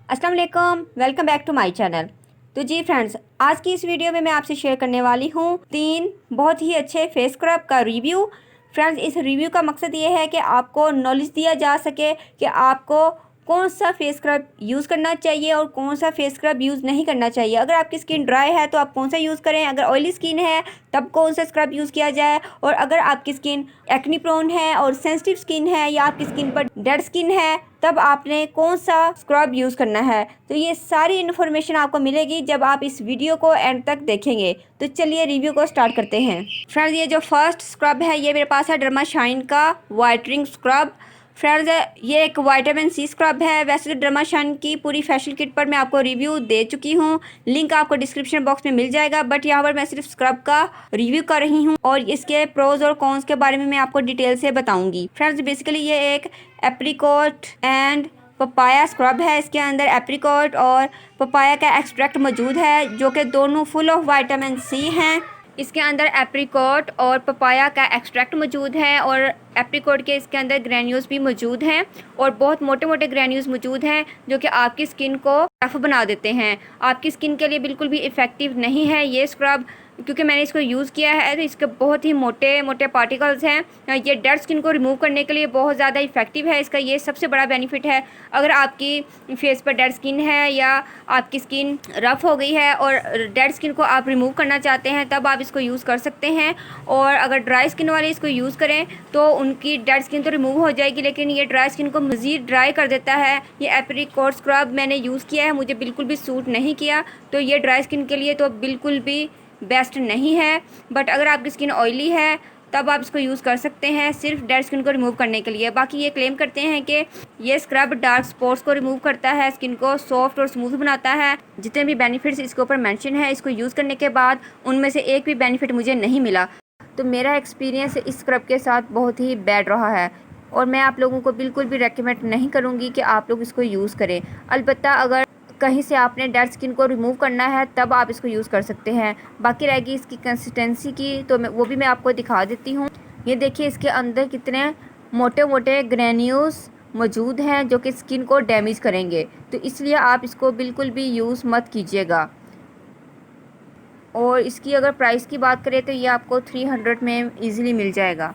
अस्सलाम वालेकुम, welcome back to my channel. तो जी फ्रेंड्स, आज की इस वीडियो में मैं आपसे शेयर करने वाली हूँ 3 बहुत ही अच्छे फेस स्क्रब का रिव्यू। फ्रेंड्स, इस रिव्यू का मकसद ये है कि आपको नॉलेज दिया जा सके कि आपको कौन सा फेस स्क्रब यूज़ करना चाहिए और कौन सा फेस स्क्रब यूज़ नहीं करना चाहिए। अगर आपकी स्किन ड्राई है तो आप कौन सा यूज़ करें, अगर ऑयली स्किन है तब कौन सा स्क्रब यूज़ किया जाए, और अगर आपकी स्किन एक्ने प्रोन है और सेंसिटिव स्किन है या आपकी स्किन पर डेड स्किन है तब आपने कौन सा स्क्रब यूज़ करना है। तो ये सारी इन्फॉर्मेशन आपको मिलेगी जब आप इस वीडियो को एंड तक देखेंगे। तो चलिए रिव्यू को स्टार्ट करते हैं। फ्रेंड्स, ये जो फर्स्ट स्क्रब है ये मेरे पास है डर्मा शाइन का वाइटनिंग स्क्रब। फ्रेंड्स, ये एक विटामिन सी स्क्रब है। वैसे तो डर्मा शाइन की पूरी फेशियल किट पर मैं आपको रिव्यू दे चुकी हूँ, लिंक आपको डिस्क्रिप्शन बॉक्स में मिल जाएगा, बट यहाँ पर मैं सिर्फ स्क्रब का रिव्यू कर रही हूँ और इसके प्रोज और कॉन्स के बारे में मैं आपको डिटेल से बताऊंगी। फ्रेंड्स, बेसिकली ये एक एप्रिकॉट एंड पपाया स्क्रब है। इसके अंदर एप्रिकॉट और पपाया का एक्सट्रैक्ट मौजूद है जो कि दोनों फुल ऑफ विटामिन सी हैं। इसके अंदर एप्रिकॉट और पपाया का एक्सट्रैक्ट मौजूद है और एप्रिकॉट के इसके अंदर ग्रैन्यूल्स भी मौजूद हैं और बहुत मोटे मोटे ग्रैन्यूल्स मौजूद हैं जो कि आपकी स्किन को रफ बना देते हैं। आपकी स्किन के लिए बिल्कुल भी इफ़ेक्टिव नहीं है ये स्क्रब, क्योंकि मैंने इसको यूज़ किया है तो इसके बहुत ही मोटे मोटे पार्टिकल्स हैं। ये डेड स्किन को रिमूव करने के लिए बहुत ज़्यादा इफ़ेक्टिव है। इसका ये सबसे बड़ा बेनिफिट है। अगर आपकी फेस पर डेड स्किन है या आपकी स्किन रफ़ हो गई है और डेड स्किन को आप रिमूव करना चाहते हैं तब आप इसको यूज़ कर सकते हैं। और अगर ड्राई स्किन वाले इसको यूज़ करें तो उनकी डेड स्किन तो रिमूव हो जाएगी, लेकिन ये ड्राई स्किन को मज़ीद ड्राई कर देता है। ये एप्रिकॉट स्क्रब मैंने यूज़ किया है, मुझे बिल्कुल भी सूट नहीं किया, तो ये ड्राई स्किन के लिए तो बिल्कुल भी बेस्ट नहीं है। बट अगर आपकी स्किन ऑयली है तब आप इसको यूज़ कर सकते हैं सिर्फ डेड स्किन को रिमूव करने के लिए। बाकी ये क्लेम करते हैं कि ये स्क्रब डार्क स्पॉट्स को रिमूव करता है, स्किन को सॉफ्ट और स्मूथ बनाता है। जितने भी बेनिफिट्स इसके ऊपर मेंशन है, इसको यूज़ करने के बाद उनमें से एक भी बेनिफिट मुझे नहीं मिला। तो मेरा एक्सपीरियंस इस स्क्रब के साथ बहुत ही बैड रहा है और मैं आप लोगों को बिल्कुल भी रेकमेंड नहीं करूँगी कि आप लोग इसको यूज़ करें। अलबत्ता अगर कहीं से आपने डेड स्किन को रिमूव करना है तब आप इसको यूज़ कर सकते हैं। बाकी रहेगी इसकी कंसिस्टेंसी की, तो वो भी मैं आपको दिखा देती हूँ। ये देखिए इसके अंदर कितने मोटे मोटे ग्रैन्यूल्स मौजूद हैं जो कि स्किन को डैमेज करेंगे, तो इसलिए आप इसको बिल्कुल भी यूज़ मत कीजिएगा। और इसकी अगर प्राइस की बात करें तो ये आपको 300 में ईज़िली मिल जाएगा।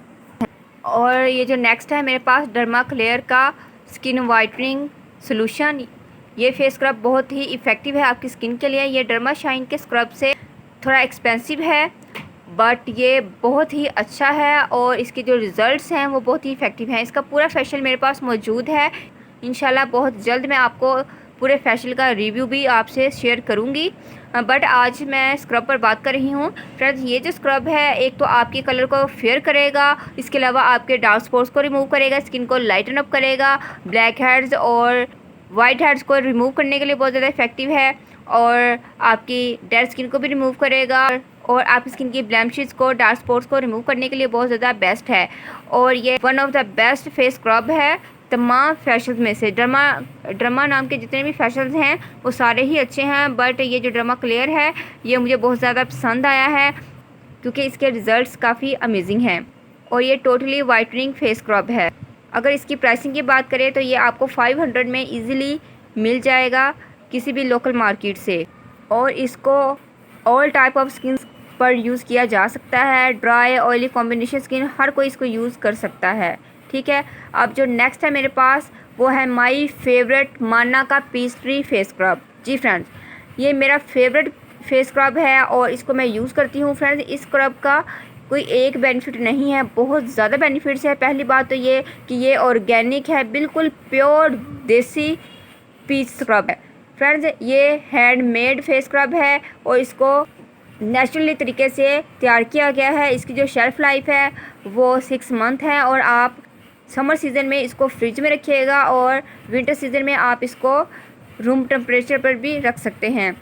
और ये जो नेक्स्ट है मेरे पास डर्मा क्लेयर का स्किन वाइटनिंग सोल्यूशन। ये फेस स्क्रब बहुत ही इफ़ेक्टिव है आपकी स्किन के लिए। ये डर्मा शाइन के स्क्रब से थोड़ा एक्सपेंसिव है बट ये बहुत ही अच्छा है और इसके जो रिज़ल्ट्स हैं वो बहुत ही इफ़ेक्टिव हैं। इसका पूरा फेशियल मेरे पास मौजूद है। इंशाल्लाह बहुत जल्द मैं आपको पूरे फेशियल का रिव्यू भी आपसे शेयर करूंगी, बट आज मैं स्क्रब पर बात कर रही हूँ। फ्रेंड्स, ये जो स्क्रब है एक तो आपके कलर को फेयर करेगा, इसके अलावा आपके डार्क स्पॉट्स को रिमूव करेगा, स्किन को लाइटन अप करेगा, ब्लैक हेड्स और वाइट हेड्स को रिमूव करने के लिए बहुत ज़्यादा इफेक्टिव है और आपकी डेड स्किन को भी रिमूव करेगा और आपकी स्किन की ब्लेमिशेस को, डार्क स्पॉट्स को रिमूव करने के लिए बहुत ज़्यादा बेस्ट है। और ये one of the best face scrub है तमाम फेशियल्स में से। ड्रमा नाम के जितने भी फेशियल्स हैं वो सारे ही अच्छे हैं, बट ये जो ड्रमा क्लियर है ये मुझे बहुत ज़्यादा पसंद आया है क्योंकि इसके रिज़ल्ट्स काफ़ी अमेजिंग हैं और ये टोटली वाइटनिंग फेस स्क्रब है। अगर इसकी प्राइसिंग की बात करें तो ये आपको 500 में इजीली मिल जाएगा किसी भी लोकल मार्केट से और इसको ऑल टाइप ऑफ स्किन पर यूज़ किया जा सकता है। ड्राई ऑयली कॉम्बिनेशन स्किन हर कोई इसको यूज़ कर सकता है। ठीक है, अब जो नेक्स्ट है मेरे पास वो है माई फेवरेट मान्ना का पीच ट्री फेस स्क्रब। जी फ्रेंड्स, ये मेरा फेवरेट फेस स्क्रब है और इसको मैं यूज़ करती हूँ। फ्रेंड्स, इस स्क्रब का कोई एक बेनिफिट नहीं है, बहुत ज़्यादा बेनिफिट्स है। पहली बात तो ये कि ये ऑर्गेनिक है, बिल्कुल प्योर देसी पीच स्क्रब है। फ्रेंड्स, ये हैंडमेड फेस स्क्रब है और इसको नेचुरली तरीके से तैयार किया गया है। इसकी जो शेल्फ़ लाइफ है वो 6 मंथ है और आप समर सीज़न में इसको फ्रिज में रखिएगा और विंटर सीज़न में आप इसको रूम टेम्परेचर पर भी रख सकते हैं।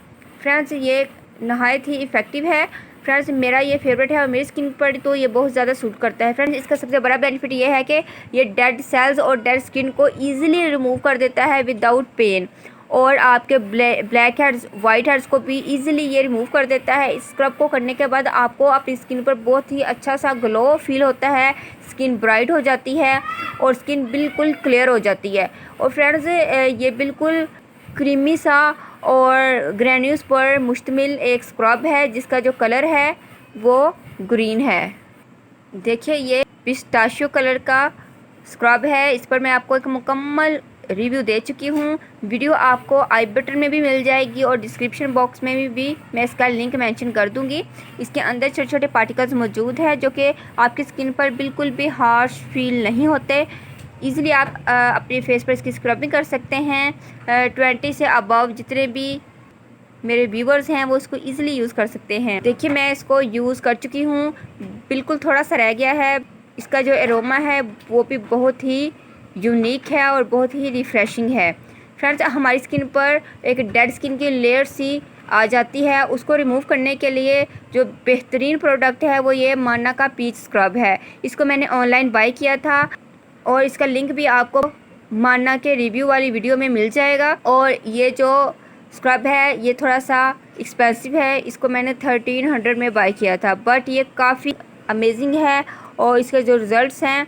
फ्रेंड्स, ये नहायत ही इफ़ेक्टिव है। फ्रेंड्स, मेरा ये फेवरेट है और मेरी स्किन पर तो ये बहुत ज़्यादा सूट करता है। फ्रेंड्स, इसका सबसे बड़ा बेनिफिट ये है कि ये डेड सेल्स और डेड स्किन को ईजिली रिमूव कर देता है विदाउट पेन और आपके ब्लैक हेड्स, वाइट हेड्स को भी इजीली ये रिमूव कर देता है। इस स्क्रब को करने के बाद आपको अपनी स्किन पर बहुत ही अच्छा सा ग्लो फील होता है, स्किन ब्राइट हो जाती है और स्किन बिल्कुल क्लियर हो जाती है। और फ्रेंड्स, ये बिल्कुल क्रीमी सा और ग्रेन्यूल्स पर मुश्तमिल एक स्क्रब है जिसका जो कलर है वो ग्रीन है। देखिए ये पिस्ताशियो कलर का स्क्रब है। इस पर मैं आपको एक मुकम्मल रिव्यू दे चुकी हूँ। वीडियो आपको आई बटन में भी मिल जाएगी और डिस्क्रिप्शन बॉक्स में भी मैं इसका लिंक मेंशन कर दूँगी। इसके अंदर छोटे छोटे पार्टिकल्स मौजूद हैं जो कि आपकी स्किन पर बिल्कुल भी हार्श फील नहीं होते। ईज़िली आप अपने फेस पर इसकी स्क्रबिंग कर सकते हैं। 20 से अबव जितने भी मेरे व्यूवर्स हैं वो इसको ईज़िली यूज़ कर सकते हैं। देखिए मैं इसको यूज़ कर चुकी हूँ, बिल्कुल थोड़ा सा रह गया है। इसका जो एरोमा है वो भी बहुत ही यूनिक है और बहुत ही रिफ़्रेशिंग है। फ्रेंड्स, हमारी स्किन पर एक डेड स्किन की लेयर सी आ जाती है, उसको रिमूव करने के लिए जो बेहतरीन प्रोडक्ट है वो ये मान्ना का पीच स्क्रब है। इसको मैंने ऑनलाइन बाय किया था और इसका लिंक भी आपको मान्ना के रिव्यू वाली वीडियो में मिल जाएगा। और ये जो स्क्रब है ये थोड़ा सा एक्सपेंसिव है, इसको मैंने 1300 में बाय किया था, बट ये काफ़ी अमेजिंग है और इसके जो रिज़ल्ट्स हैं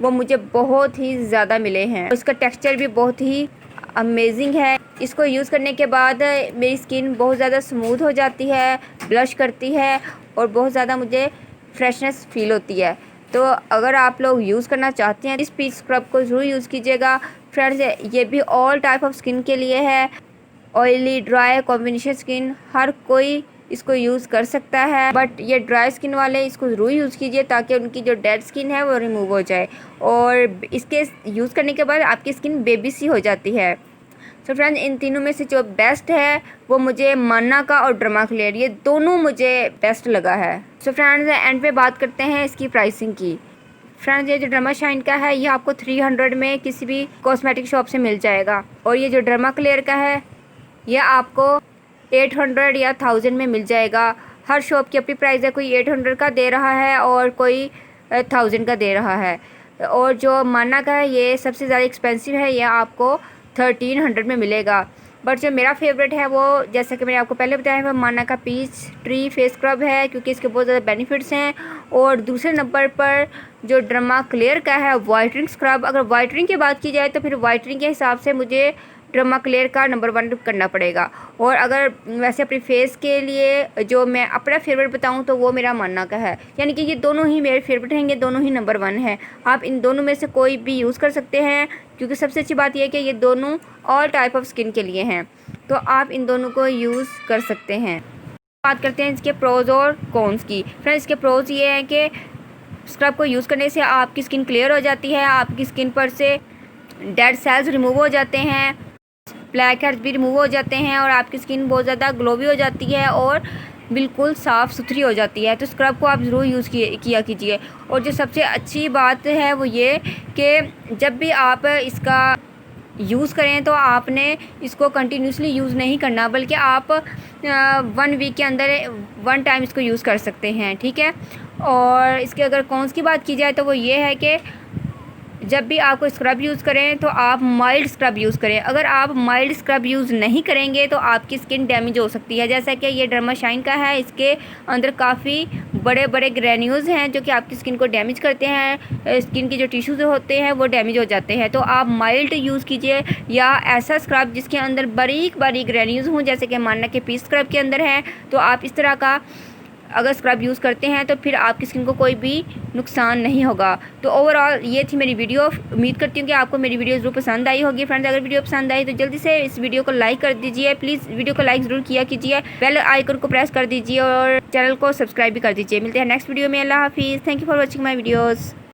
वो मुझे बहुत ही ज़्यादा मिले हैं। इसका टेक्सचर भी बहुत ही अमेजिंग है। इसको यूज़ करने के बाद मेरी स्किन बहुत ज़्यादा स्मूथ हो जाती है, ब्लश करती है और बहुत ज़्यादा मुझे फ्रेशनेस फील होती है। तो अगर आप लोग यूज़ करना चाहते हैं इस पीच स्क्रब को ज़रूर यूज़ कीजिएगा। फ्रेंड्स, ये भी ऑल टाइप ऑफ स्किन के लिए है। ऑयली, ड्राई, कॉम्बिनेशन स्किन हर कोई इसको यूज़ कर सकता है, बट ये ड्राई स्किन वाले इसको ज़रूर यूज़ कीजिए ताकि उनकी जो डेड स्किन है वो रिमूव हो जाए और इसके यूज़ करने के बाद आपकी स्किन बेबी सी हो जाती है। सो फ्रेंड्स, इन तीनों में से जो बेस्ट है वो मुझे मान्ना का और डर्माक्लेयर, ये दोनों मुझे बेस्ट लगा है। सो फ्रेंड्स, एंड पे बात करते हैं इसकी प्राइसिंग की। फ्रेंड्स, ये जो डर्माशाइन का है ये आपको 300 में किसी भी कॉस्मेटिक शॉप से मिल जाएगा और ये जो डर्माक्लेयर का है ये आपको 800 या 1000 में मिल जाएगा। हर शॉप की अपनी प्राइस है, कोई 800 का दे रहा है और कोई 1000 का दे रहा है। और जो मान्ना का है ये सबसे ज़्यादा एक्सपेंसिव है, ये आपको 1300 में मिलेगा। बट जो मेरा फेवरेट है वो, जैसा कि मैंने आपको पहले बताया, वो मान्ना का पीच ट्री फेस स्क्रब है क्योंकि इसके बहुत ज़्यादा बेनिफिट्स हैं। और दूसरे नंबर पर जो डर्माक्लेयर का है वाइटनिंग स्क्रब, अगर वाइटनिंग की बात की जाए तो फिर वाइटनिंग के हिसाब से मुझे डर्माक्लेयर का नंबर 1 करना पड़ेगा। और अगर वैसे अपने फेस के लिए जो मैं अपना फेवरेट बताऊं तो वो मेरा मान्ना का है, यानी कि ये दोनों ही मेरे फेवरेट हैं, ये दोनों ही नंबर 1 है। आप इन दोनों में से कोई भी यूज़ कर सकते हैं क्योंकि सबसे अच्छी बात यह है कि ये दोनों ऑल टाइप ऑफ स्किन के लिए हैं, तो आप इन दोनों को यूज़ कर सकते हैं। बात करते हैं इसके प्रोज और कॉन्स की। फ्रेंड्स, इसके प्रोज ये हैं कि स्क्रब को यूज़ करने से आपकी स्किन क्लियर हो जाती है, आपकी स्किन पर से डेड सेल्स रिमूव हो जाते हैं, ब्लैक हेड्स भी रिमूव हो जाते हैं और आपकी स्किन बहुत ज़्यादा ग्लोवी हो जाती है और बिल्कुल साफ़ सुथरी हो जाती है। तो स्क्रब को आप ज़रूर यूज़ किया कीजिए। और जो सबसे अच्छी बात है वो ये कि जब भी आप इसका यूज़ करें तो आपने इसको कंटिन्यूसली यूज़ नहीं करना, बल्कि आप 1 वीक के अंदर 1 टाइम इसको यूज़ कर सकते हैं, ठीक है। और इसके अगर कॉन्स की बात की जाए तो वो ये है कि जब भी आपको स्क्रब यूज़ करें तो आप माइल्ड स्क्रब यूज़ करें। अगर आप माइल्ड स्क्रब यूज़ नहीं करेंगे तो आपकी स्किन डैमेज हो सकती है। जैसा कि ये डर्माशाइन का है, इसके अंदर काफ़ी बड़े बड़े ग्रेन्यूल्स हैं जो कि आपकी स्किन को डैमेज करते हैं, स्किन के जो टिश्यूज़ होते हैं वो डैमेज हो जाते हैं। तो आप माइल्ड यूज़ कीजिए या ऐसा स्क्रब जिसके अंदर बारीक बारीक ग्रेन्यूल्स हों, जैसे कि मान्ना के पीच स्क्रब के अंदर है। तो आप इस तरह का अगर स्क्रब यूज़ करते हैं तो फिर आपकी स्किन को कोई भी नुकसान नहीं होगा। तो ओवरऑल ये थी मेरी वीडियो। उम्मीद करती हूँ कि आपको मेरी वीडियो ज़रूर पसंद आई होगी। फ्रेंड्स, अगर वीडियो पसंद आई तो जल्दी से इस वीडियो को लाइक कर दीजिए, प्लीज़ वीडियो को लाइक ज़रूर किया कीजिए, बेल आइकन को प्रेस कर दीजिए और चैनल को सब्सक्राइब भी कर दीजिए। मिलते हैं नेक्स्ट वीडियो में। अल्लाह हाफिज़। Thank you for watching my videos.